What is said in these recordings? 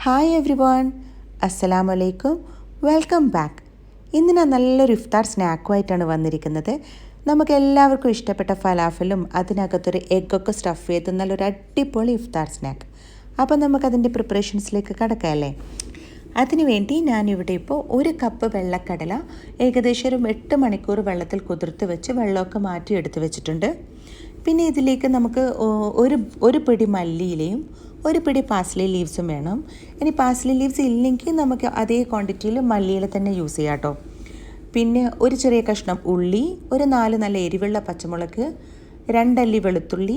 Hi every one, അസ്സലാമു അലൈക്കും, welcome back. ഇന്ന് ഞാൻ നല്ലൊരു ഇഫ്താർ സ്നാക്കുമായിട്ടാണ് വന്നിരിക്കുന്നത്. നമുക്ക് എല്ലാവർക്കും ഇഷ്ടപ്പെട്ട ഫലാഫലും അതിനകത്തൊരു എഗ്ഗൊക്കെ സ്റ്റഫ് ചെയ്ത് നല്ലൊരു അടിപൊളി ഇഫ്താർ സ്നാക്ക്. അപ്പോൾ നമുക്കതിൻ്റെ പ്രിപ്പറേഷൻസിലേക്ക് കടക്കാമല്ലേ. അതിനുവേണ്ടി ഞാനിവിടെ ഇപ്പോൾ 1 കപ്പ് വെള്ളക്കടല ഏകദേശം ഒരു 8 മണിക്കൂർ വെള്ളത്തിൽ കുതിർത്ത് വെച്ച് വെള്ളമൊക്കെ മാറ്റി എടുത്ത് വെച്ചിട്ടുണ്ട്. പിന്നെ ഇതിലേക്ക് നമുക്ക് ഒരു പിടി മല്ലിയിലയും ഒരു പിടി പാസ്ലി ലീവ്സും വേണം. ഇനി പാസ്ലി ലീവ്സ് ഇല്ലെങ്കിൽ നമുക്ക് അതേ ക്വാണ്ടിറ്റിയിൽ മല്ലിയില തന്നെ യൂസ് ചെയ്യാം കേട്ടോ. പിന്നെ ഒരു ചെറിയ കഷ്ണം ഉള്ളി, ഒരു 4 നല്ല എരിവുള്ള പച്ചമുളക്, 2 അല്ലി വെളുത്തുള്ളി,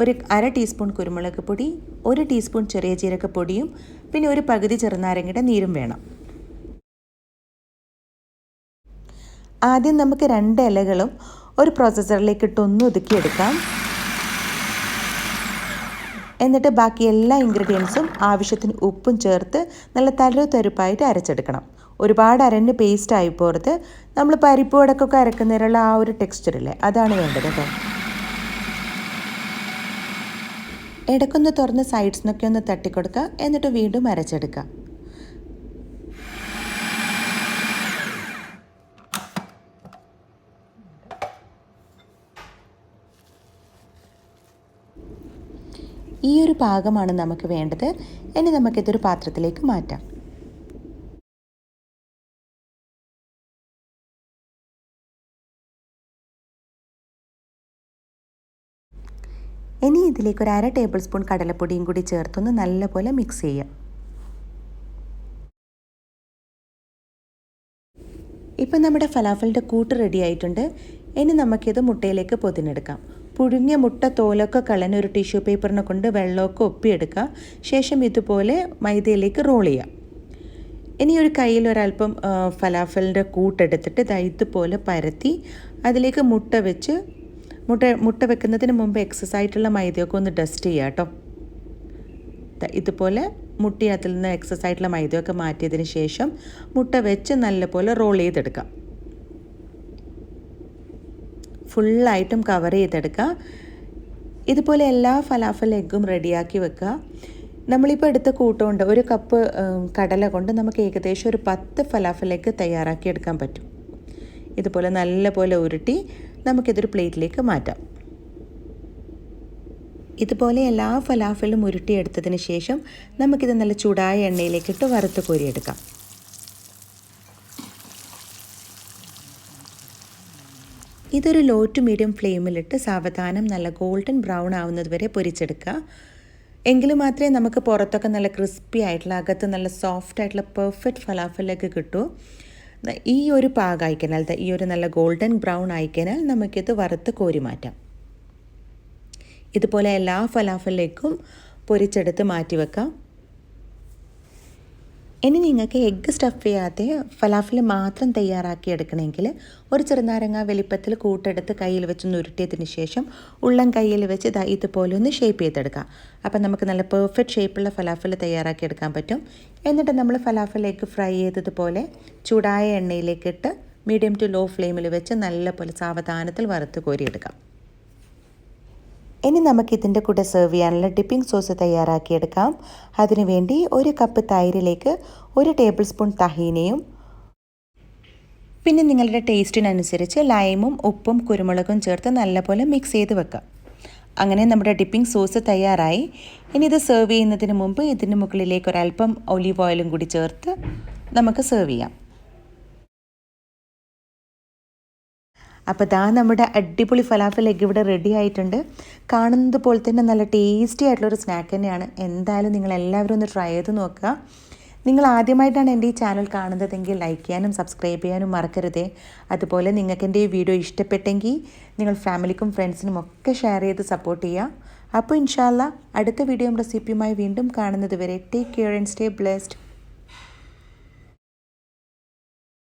ഒരു 1/2 ടീസ്പൂൺ കുരുമുളക് പൊടി, 1 ടീസ്പൂൺ ചെറിയ ജീരകപ്പൊടിയും പിന്നെ ഒരു പകുതി ചെറുനാരങ്ങയുടെ നീരും വേണം. ആദ്യം നമുക്ക് 2 ഇലകളും ഒരു പ്രോസസ്സറിലേക്ക് ഇട്ടൊന്ന് ഒതുക്കിയെടുക്കാം. എന്നിട്ട് ബാക്കി എല്ലാ ഇൻഗ്രീഡിയൻസും ആവശ്യത്തിന് ഉപ്പും ചേർത്ത് നല്ല തരുപ്പായിട്ട് അരച്ചെടുക്കണം. ഒരുപാട് അരഞ്ഞ് പേസ്റ്റ് ആയി പോകരുത്. നമ്മൾ പരിപ്പ് വടക്കൊക്കെ അരക്കുന്നതിനുള്ള ആ ഒരു ടെക്സ്ചറില്ലേ, അതാണ് വേണ്ടത് കേട്ടോ. ഇടയ്ക്കൊന്ന് തുറന്ന് സൈഡ്സിനൊക്കെ ഒന്ന് തട്ടിക്കൊടുക്കുക. എന്നിട്ട് വീണ്ടും അരച്ചെടുക്കുക. ഈ ഒരു പാകമാണ് നമുക്ക് വേണ്ടത്. ഇനി നമുക്കിതൊരു പാത്രത്തിലേക്ക് മാറ്റാം. ഇനി ഇതിലേക്ക് ഒരു 1/2 ടേബിൾ സ്പൂൺ കടലപ്പൊടിയും കൂടി ചേർത്തൊന്ന് നല്ലപോലെ മിക്സ് ചെയ്യാം. ഇപ്പം നമ്മുടെ ഫലാഫലിൻ്റെ കൂട്ട് റെഡി ആയിട്ടുണ്ട്. ഇനി നമുക്കിത് മുട്ടയിലേക്ക് പൊതിഞ്ഞെടുക്കാം. പുഴുങ്ങിയ മുട്ട തോലൊക്കെ കളഞ്ഞ് ഒരു ടിഷ്യൂ പേപ്പറിനെ കൊണ്ട് വെള്ളമൊക്കെ ഒപ്പിയെടുക്കുക. ശേഷം ഇതുപോലെ മൈദയിലേക്ക് റോൾ ചെയ്യാം. ഇനി ഒരു കയ്യിൽ ഒരല്പം ഫലാഫലിൻ്റെ കൂട്ടെടുത്തിട്ട് ഇതുപോലെ പരത്തി അതിലേക്ക് മുട്ട വെച്ച് മുട്ട വെക്കുന്നതിന് മുമ്പ് എക്സസ് ആയിട്ടുള്ള മൈദയൊക്കെ ഒന്ന് ഡസ്റ്റ് ചെയ്യുക കേട്ടോ. ഇതുപോലെ മുട്ടിനകത്തിൽ നിന്ന് എക്സസ് ആയിട്ടുള്ള മൈദയൊക്കെ മാറ്റിയതിന് ശേഷം മുട്ട വെച്ച് നല്ലപോലെ റോൾ ചെയ്തെടുക്കാം. ഫുള്ളായിട്ടും കവർ ചെയ്തെടുക്കുക. ഇതുപോലെ എല്ലാ ഫലാഫൽ എഗ്ഗും റെഡിയാക്കി വെക്കുക. നമ്മളിപ്പോൾ എടുത്ത കൂട്ടുകൊണ്ട് 1 കപ്പ് കടല കൊണ്ട് നമുക്ക് ഏകദേശം ഒരു 10 ഫലാഫൽ എഗ്ഗ് തയ്യാറാക്കി എടുക്കാൻ പറ്റും. ഇതുപോലെ നല്ലപോലെ ഉരുട്ടി നമുക്കിതൊരു പ്ലേറ്റിലേക്ക് മാറ്റാം. ഇതുപോലെ എല്ലാ ഫലാഫലും ഉരുട്ടിയെടുത്തതിന് ശേഷം നമുക്കിത് നല്ല ചൂടായ എണ്ണയിലേക്കിട്ട് വറുത്ത് കോരിയെടുക്കാം. ഇതൊരു ലോ ടു മീഡിയം ഫ്ലെയിമിലിട്ട് സാവധാനം നല്ല ഗോൾഡൻ ബ്രൗൺ ആവുന്നത് വരെ പൊരിച്ചെടുക്കുക. എങ്കിൽ മാത്രമേ നമുക്ക് പുറത്തൊക്കെ നല്ല ക്രിസ്പി ആയിട്ടുള്ള അകത്ത് നല്ല സോഫ്റ്റ് ആയിട്ടുള്ള പെർഫെക്റ്റ് ഫലാഫലൊക്കെ കിട്ടൂ. ഈ ഒരു പാകമായിക്കഴിഞ്ഞാൽ ഈ ഒരു നല്ല ഗോൾഡൻ ബ്രൗൺ ആയിക്കഴിഞ്ഞാൽ നമുക്കിത് വറുത്ത് കോരി മാറ്റാം. ഇതുപോലെ എല്ലാ ഫലാഫലിലേക്കും പൊരിച്ചെടുത്ത് മാറ്റി വെക്കാം. ഇനി നിങ്ങൾക്ക് എഗ്ഗ് സ്റ്റഫ് ചെയ്യാതെ ഫലാഫൽ മാത്രം തയ്യാറാക്കി എടുക്കണമെങ്കിൽ ഒരു ചെറുനാരങ്ങ വലിപ്പത്തിൽ കൂട്ടെടുത്ത് കയ്യിൽ വെച്ച് ഉരുട്ടിയതിന് ശേഷം ഉള്ളം കയ്യിൽ വെച്ച് ഇതുപോലെ ഒന്ന് ഷേപ്പ് ചെയ്തെടുക്കാം. അപ്പം നമുക്ക് നല്ല പെർഫെക്റ്റ് ഷേപ്പുള്ള ഫലാഫൽ തയ്യാറാക്കി എടുക്കാൻ പറ്റും. എന്നിട്ട് നമ്മൾ ഫലാഫൽ എഗ്ഗ് ഫ്രൈ ചെയ്തതുപോലെ ചൂടായ എണ്ണയിലേക്കിട്ട് മീഡിയം ടു ലോ ഫ്ലെയിമിൽ വെച്ച് നല്ലപോലെ സാവധാനത്തിൽ വറുത്ത് കോരിയെടുക്കാം. ഇനി നമുക്കിതിൻ്റെ കൂടെ സെർവ് ചെയ്യാനുള്ള ഡിപ്പിംഗ് സോസ് തയ്യാറാക്കിയെടുക്കാം. അതിനുവേണ്ടി 1 കപ്പ് തൈരിലേക്ക് 1 ടേബിൾ സ്പൂൺ തഹീനയും പിന്നെ നിങ്ങളുടെ ടേസ്റ്റിനനുസരിച്ച് ലൈമും ഉപ്പും കുരുമുളകും ചേർത്ത് നല്ലപോലെ മിക്സ് ചെയ്ത് വെക്കാം. അങ്ങനെ നമ്മുടെ ഡിപ്പിംഗ് സോസ് തയ്യാറായി. ഇനി ഇത് സെർവ് ചെയ്യുന്നതിന് മുമ്പ് ഇതിന് മുകളിലേക്ക് ഒരല്പം ഒലീവ് ഓയിലും കൂടി ചേർത്ത് നമുക്ക് സെർവ് ചെയ്യാം. അപ്പോൾ നമ്മുടെ അടിപൊളി ഫലാഫൽ എഗ്ഗ് ഇവിടെ റെഡി ആയിട്ടുണ്ട്. കാണുന്നത് പോലെ തന്നെ നല്ല ടേസ്റ്റി ആയിട്ടുള്ളൊരു സ്നാക്ക് തന്നെയാണ്. എന്തായാലും നിങ്ങളെല്ലാവരും ഒന്ന് ട്രൈ ചെയ്ത് നോക്കുക. നിങ്ങൾ ആദ്യമായിട്ടാണ് എൻ്റെ ഈ ചാനൽ കാണുന്നതെങ്കിൽ ലൈക്ക് ചെയ്യാനും സബ്സ്ക്രൈബ് ചെയ്യാനും മറക്കരുതേ. അതുപോലെ നിങ്ങൾക്ക് എൻ്റെ ഈ വീഡിയോ ഇഷ്ടപ്പെട്ടെങ്കിൽ നിങ്ങൾ ഫാമിലിക്കും ഫ്രണ്ട്സിനും ഒക്കെ ഷെയർ ചെയ്ത് സപ്പോർട്ട് ചെയ്യുക. അപ്പോൾ ഇൻഷാ അല്ലാ അടുത്ത വീഡിയോ റെസിപ്പിയുമായി വീണ്ടും കാണുന്നത് വരെ take care and stay blessed.